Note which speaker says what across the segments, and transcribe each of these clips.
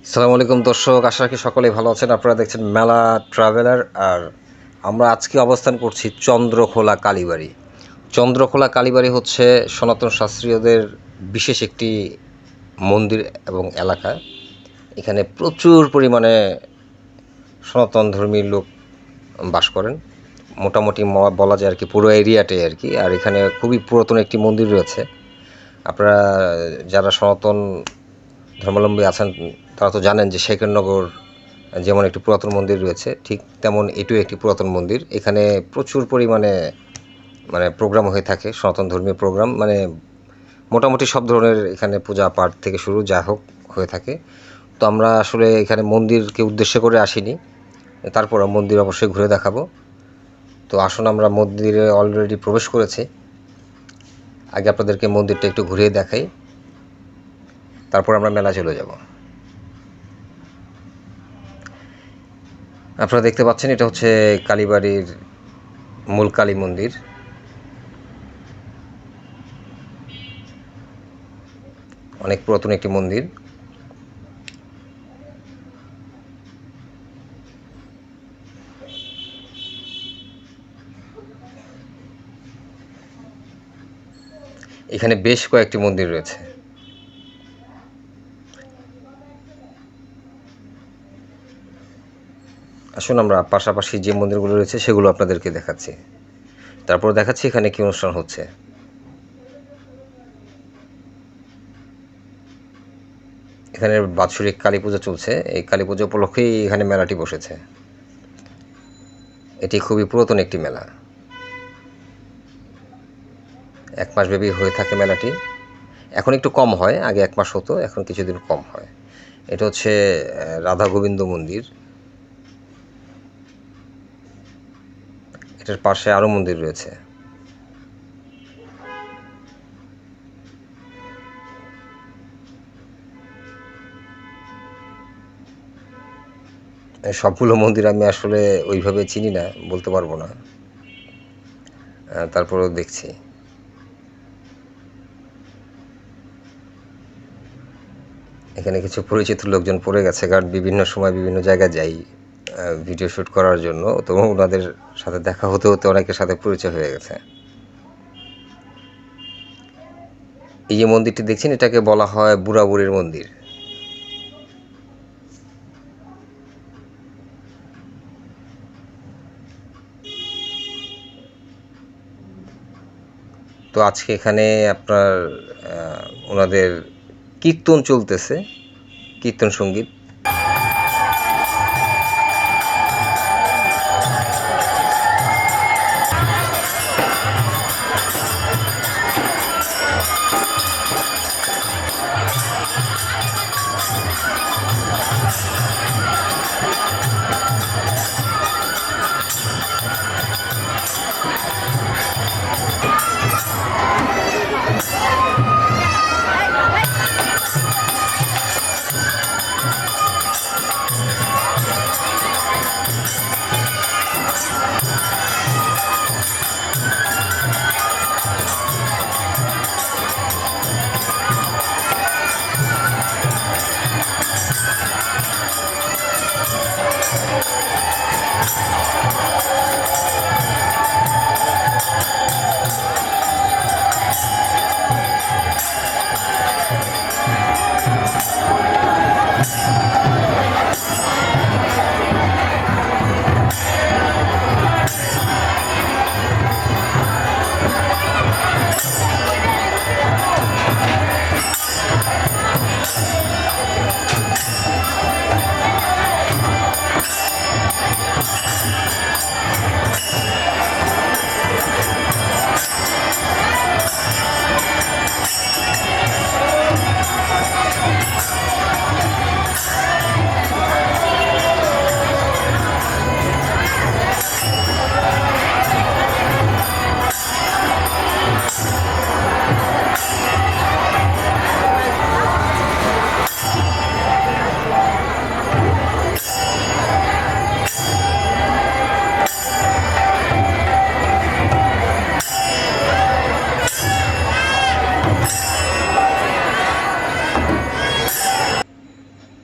Speaker 1: আসসালামু আলাইকুম দর্শক, আশা রাখি সকলেই ভালো আছেন। আপনারা দেখছেন মেলা ট্রাভেলার। আর আমরা আজকে অবস্থান করছি চন্দ্রখোলা কালীবাড়ি। চন্দ্রখোলা কালীবাড়ি হচ্ছে সনাতন শাস্ত্রীয়দের বিশেষ একটি মন্দির এবং এলাকা। এখানে প্রচুর পরিমাণে সনাতন ধর্মীর লোক বাস করেন। মোটামুটি বলা যায় আর কি পুরো এরিয়াটাই আর কি। আর এখানে খুবই পুরাতন একটি মন্দির রয়েছে। আপনারা যারা সনাতন ধর্মাবলম্বী আছেন তারা তো জানেন যে শেখরনগর যেমন একটি পুরাতন মন্দির রয়েছে, ঠিক তেমন এটিও একটি পুরাতন মন্দির। এখানে প্রচুর পরিমাণে প্রোগ্রাম হয়ে থাকে, সনাতন ধর্মীয় প্রোগ্রাম, মোটামুটি সব ধরনের এখানে পূজা পাঠ থেকে শুরু যা হোক হয়ে থাকে। তো আমরা আসলে এখানে মন্দিরকে উদ্দেশ্য করে আসিনি, তারপর মন্দির অবশ্যই ঘুরে দেখাবো। তো আসুন, আমরা মন্দিরে অলরেডি প্রবেশ করেছি। আগে আপনাদেরকে মন্দিরটা একটু ঘুরিয়ে দেখাই, তারপর আমরা মেলা চলে যাব। আপনারা দেখতে পাচ্ছেন এটা হচ্ছে কালীবাড়ির মূল কালী মন্দির। অনেক পুরাতন একটি মন্দির। এখানে বেশ কয়েকটি মন্দির রয়েছে। আসুন, আমরা পাশাপাশি যে মন্দিরগুলো রয়েছে সেগুলো আপনাদেরকে দেখাচ্ছি, তারপর দেখাচ্ছি এখানে কি অনুষ্ঠান হচ্ছে। এখানে বাৎসরিক কালী পূজা চলছে। এই কালী পূজা উপলক্ষেই এখানে মেলাটি বসেছে। এটি খুবই পুরাতন একটি মেলা, 1 মাস ব্যাপী হয়ে থাকে মেলাটি। এখন একটু কম হয়, আগে 1 মাস হতো, এখন কিছুদিন কম হয়। এটা হচ্ছে রাধা গোবিন্দ মন্দির। এটার পাশে আরও মন্দির রয়েছে। সবগুলো মন্দির আমি আসলে ওইভাবে চিনি না, বলতে পারবো না, তারপরেও দেখছি। এখানে কিছু পরিচিত লোকজন পড়ে গেছে, কারণ বিভিন্ন সময় বিভিন্ন জায়গায় যাই ভিডিও শ্যুট করার জন্য, তো ওনাদের সাথে দেখা হতে হতে অনেকের সাথে পরিচয় হয়ে গেছে। এই যে মন্দিরটি দেখছেন, এটাকে বলা হয় বুড়া বুড়ির মন্দির। তো আজকে এখানে আপনার ওনাদের কীর্তন চলতেছে, কীর্তন সঙ্গীত।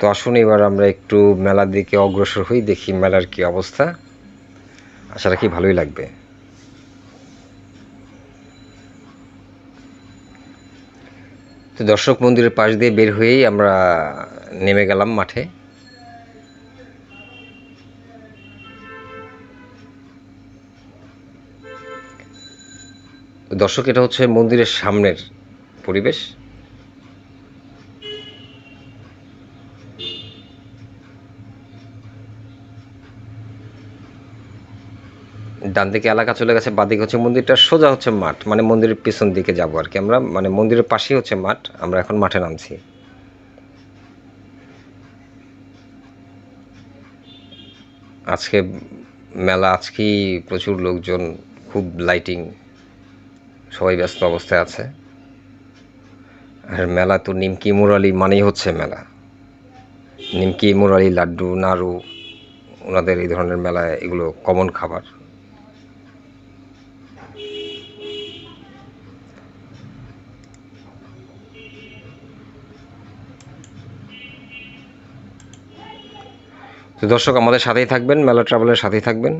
Speaker 1: তো আসুন এবার আমরা একটু মেলার দিকে অগ্রসর হই, দেখি মেলার কি অবস্থা। আশা রাখি ভালোই লাগবে। তো দর্শক মন্দিরের পাশ দিয়ে বের হয়েই আমরা নেমে গেলাম মাঠে। দর্শক, এটা হচ্ছে মন্দিরের সামনের পরিবেশ। ডান দিকে এলাকা চলে গেছে, বাদিকে হচ্ছে মন্দিরটা, সোজা হচ্ছে মাঠ, মানে মন্দিরের পিছন দিকে যাবো আর কি আমরা, মানে মন্দিরের পাশেই হচ্ছে মাঠ। আমরা এখন মাঠে নামছি। আজকে মেলা, আজকেই প্রচুর লোকজন, খুব লাইটিং, সবাই ব্যস্ত অবস্থায় আছে। আর মেলা তো নিমকি মুরালি মানেই হচ্ছে মেলা। নিমকি মুরালি, লাড্ডু, নাড়ু, ওনাদের এই ধরনের মেলায় এগুলো কমন খাবার। তো দর্শক, আমাদের সাথেই থাকবেন, মেলা ট্রাভেলের সাথেই থাকবেন।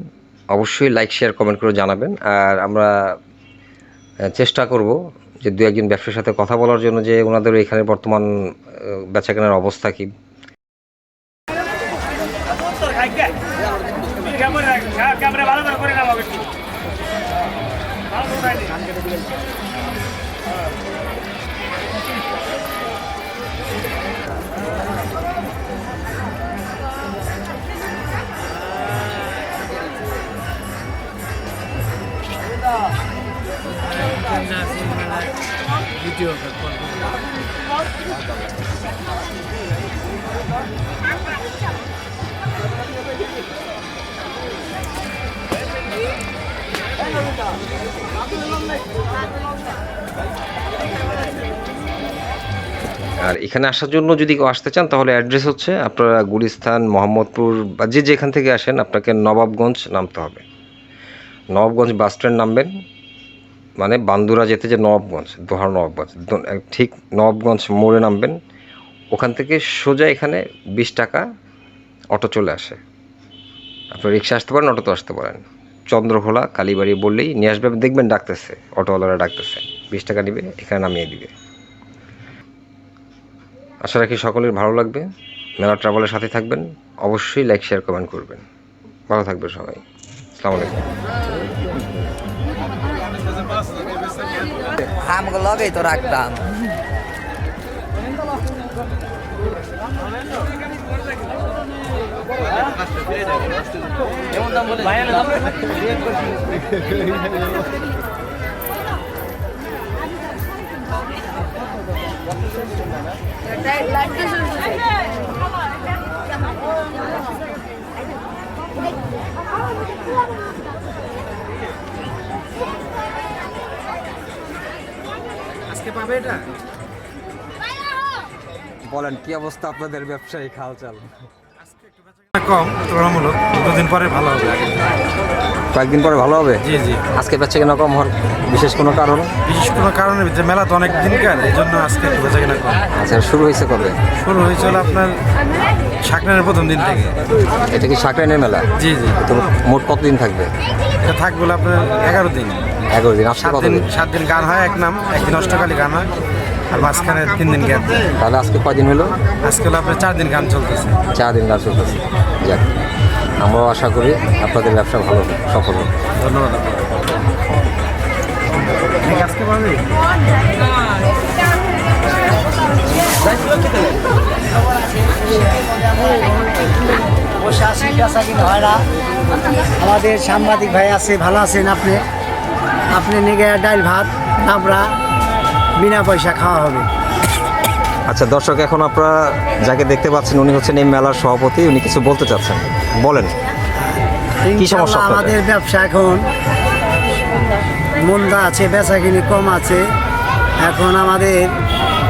Speaker 1: অবশ্যই লাইক, শেয়ার, কমেন্ট করে জানাবেন। আর আমরা চেষ্টা করব যে দু একজন ব্যবসায়ীর সাথে কথা বলার জন্য, যে ওনাদের এখানে বর্তমান বেচাকেনার অবস্থা কী। আর এখানে আসার জন্য যদি কেউ আসতে চান, তাহলে অ্যাড্রেস হচ্ছে আপনারা গুলিস্তান, মোহাম্মদপুর বা যেখান থেকে আসেন, আপনাকে নবাবগঞ্জ নামতে হবে। নবাবগঞ্জ বাস স্ট্যান্ড নামবেন, মানে বান্দুরা যেতে যে নবাবগঞ্জ, দোহার নবাবগঞ্জ, ঠিক নবাবগঞ্জ মোড়ে নামবেন। ওখান থেকে সোজা এখানে 20 টাকা অটো চলে আসে। আপনি রিক্সা আসতে পারেন, অটোতে আসতে পারেন। চন্দ্রখোলা কালীবাড়ি বললেই নিয়ে আসবে, দেখবেন ডাকতেছে, অটোওয়ালারা ডাকতেছে, 20 টাকা নিবে, এখানে নামিয়ে দিবে। আশা রাখি সকলের ভালো লাগবে। মেলা ট্রাভেলের সাথে থাকবেন, অবশ্যই লাইক, শেয়ার, কমেন্ট করবেন। ভালো থাকবেন সবাই। আসসালামু আলাইকুম।
Speaker 2: আমগুলো লগেই তো রাখতাম। আজকে পাবে এটা?
Speaker 1: বলেন, কি অবস্থা আপনাদের ব্যবসায়িক হালচাল?
Speaker 3: কম তুলনামূলক, দুদিন পরে ভালো হবে।
Speaker 1: কয়েকদিন পরে ভালো হবে।
Speaker 3: জি জি,
Speaker 1: আজকে বেচাকেনা কম হওয়ার বিশেষ কোনো কারণ?
Speaker 3: বিশেষ কোনো কারণে যে মেলা তো অনেক দিনকার, এই জন্য আজকে একটু বেচা কেনা কম।
Speaker 1: আচ্ছা, শুরু হয়েছে কবে?
Speaker 3: শুরু হয়েছিল আপনার শাকনানের প্রথম দিন থেকে।
Speaker 1: এটা কি সাকরাইনের মেলা?
Speaker 3: জি জি,
Speaker 1: তো মোট কতদিন থাকবে?
Speaker 3: এটা থাকবে আপনার 11 দিন।
Speaker 1: 11 দিন। আজকে কতদিন?
Speaker 3: 7 দিন গান হয়, এক নাম, একদিন অষ্টকালী গান হয়, আর মাঝখানে 3 দিন গ্যাপ।
Speaker 1: তাহলে আজকে কয়দিন হলো?
Speaker 3: আজকে হলো আপনার 4 দিন গান চলতেছে।
Speaker 1: 4 দিন গান চলতেছে। যাক, আমরাও আশা করি আপনাদের ব্যবসা ভালো হোক, সফল হোক।
Speaker 3: ধন্যবাদ। আজকে পাবে
Speaker 2: বসে আসি, কাঁচা কিনা হয় না। আমাদের সাংবাদিক ভাই আছে, ভালো আছেন আপনি? আপনি নিগে ডাল ভাত নাবড়া বিনা পয়সা খাওয়া হবে।
Speaker 1: আচ্ছা দর্শক, এখন আপনারা যাকে দেখতে পাচ্ছেন, উনি হচ্ছেন এই মেলার সভাপতি। উনি কিছু বলতে চাচ্ছেন, বলেন কি সমস্যা আপনাদের?
Speaker 2: আমাদের ব্যবসা এখন মন্দা আছে, বেচা কিনি কম আছে। এখন আমাদের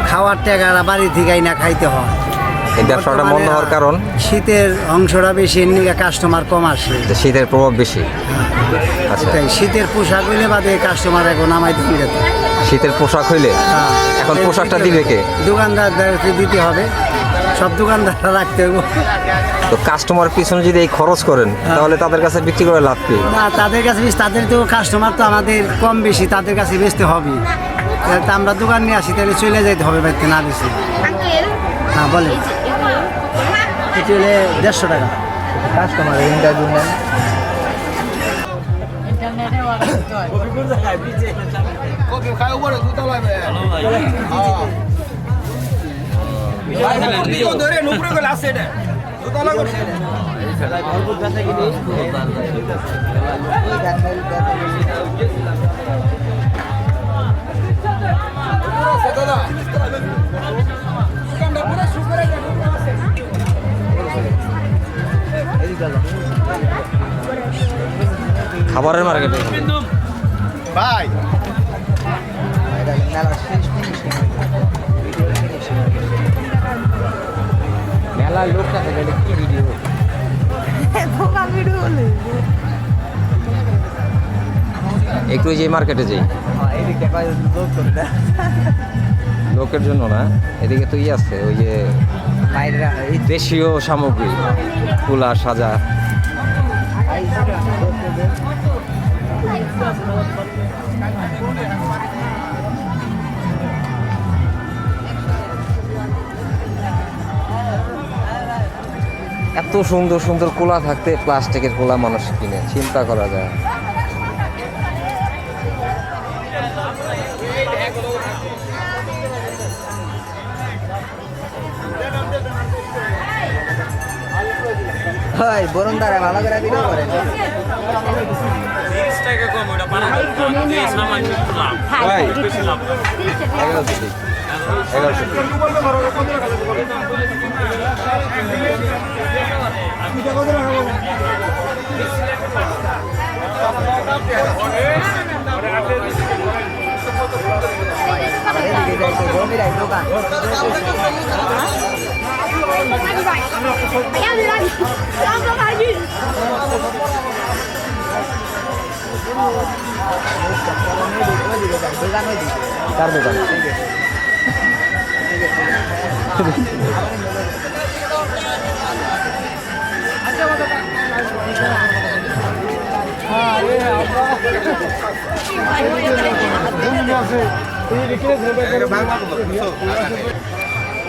Speaker 2: খাওয়ার টাকাটা বাড়ি থেকে না খাইতে হয়।
Speaker 1: এই ব্যবসাটা বন্ধ হওয়ার কারণ?
Speaker 2: শীতের অংশটা বেশি, নিয়ে কাস্টমার কম আসে,
Speaker 1: শীতের প্রভাব বেশি। আচ্ছা,
Speaker 2: তাই শীতের পোশাক হইলে বাদে কাস্টমার এখন নামাই দিতে যেত।
Speaker 1: শীতের পোশাক হইলে এখন পোশাকটা দিবে কে?
Speaker 2: দোকানদারদেরকে দিতে হবে। সব দোকানদাররা রাখতে হবে।
Speaker 1: তো কাস্টমার পিছনে যদি এই খরচ করেন তাহলে তাদের কাছে বিক্রি করে লাভ কি?
Speaker 2: না তাদের কাছে তাদের তো কাস্টমার তো আমাদের কম বেশি তাদের কাছে বেচতে হবে। তাহলে তো আমরা দোকান নিয়ে আসি তাহলে চলে যেতে হবে বাড়িতে না বেশি। হ্যাঁ বলেন, এটি হলে 150 টাকা।
Speaker 1: কাস্টমার ইন্টারভিউ নেন। খাবারের মার্কেটে
Speaker 3: ভাই
Speaker 1: মেলা লোক থাকে কি ভিডিও একটু যে মার্কেটে যাই লোকের জন্য না, এদিকে তো আছে ওই যে দেশীয় সামগ্রী কুলা সাজা। এত সুন্দর সুন্দর কোলা থাকতে প্লাস্টিকের কোলা মানুষ কিনে, চিন্তা করা যায়।
Speaker 2: হয় বরণ দ্বারা ভালো করে ভিডিও করেন।
Speaker 1: কার দোকান?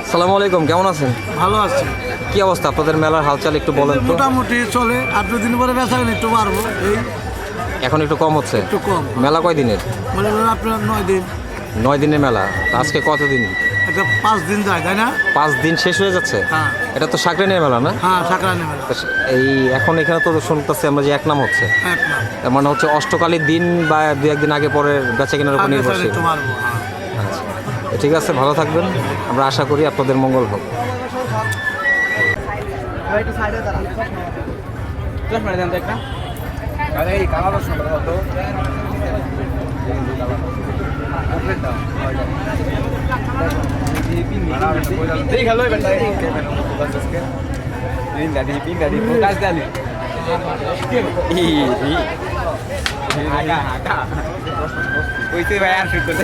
Speaker 1: আসসালামু আলাইকুম, কেমন আছেন?
Speaker 2: ভালো আছে,
Speaker 1: কি অবস্থা আপনাদের মেলার হালচাল একটু বলেন তো।
Speaker 2: মোটামুটি চলে। 8 দিন পরে বেচা গেলে একটু বাড়বো, এই
Speaker 1: এখন একটু কম হচ্ছে।
Speaker 2: একটু কম।
Speaker 1: মেলা কয় দিনের?
Speaker 2: বলে আপনার 9 দিন,
Speaker 1: 9 দিনের মেলা। তা আজকে কতদিন?
Speaker 2: একটা 5 দিন যায়, তাই না?
Speaker 1: 5 দিন শেষ হয়ে যাচ্ছে।
Speaker 2: হ্যাঁ
Speaker 1: এটা তো সাকরাইনের মেলা না?
Speaker 2: হ্যাঁ, সাকরাইনের মেলা।
Speaker 1: তো এই এখন এখানে তো শুনতেছি আমরা যে এক নাম হচ্ছে,
Speaker 2: এক না
Speaker 1: তার মানে হচ্ছে অষ্টকালীর দিন বা 2-1 দিন আগে পরের বেচা কেনার উপর
Speaker 2: আগে
Speaker 1: নির্ভরশীল।
Speaker 2: একটু মারবো। হ্যাঁ
Speaker 1: আচ্ছা, তো ঠিক আছে, ভালো থাকবেন। আমরা আশা করি আপনাদের মঙ্গল হোক।
Speaker 4: ভাই আর শুট করতে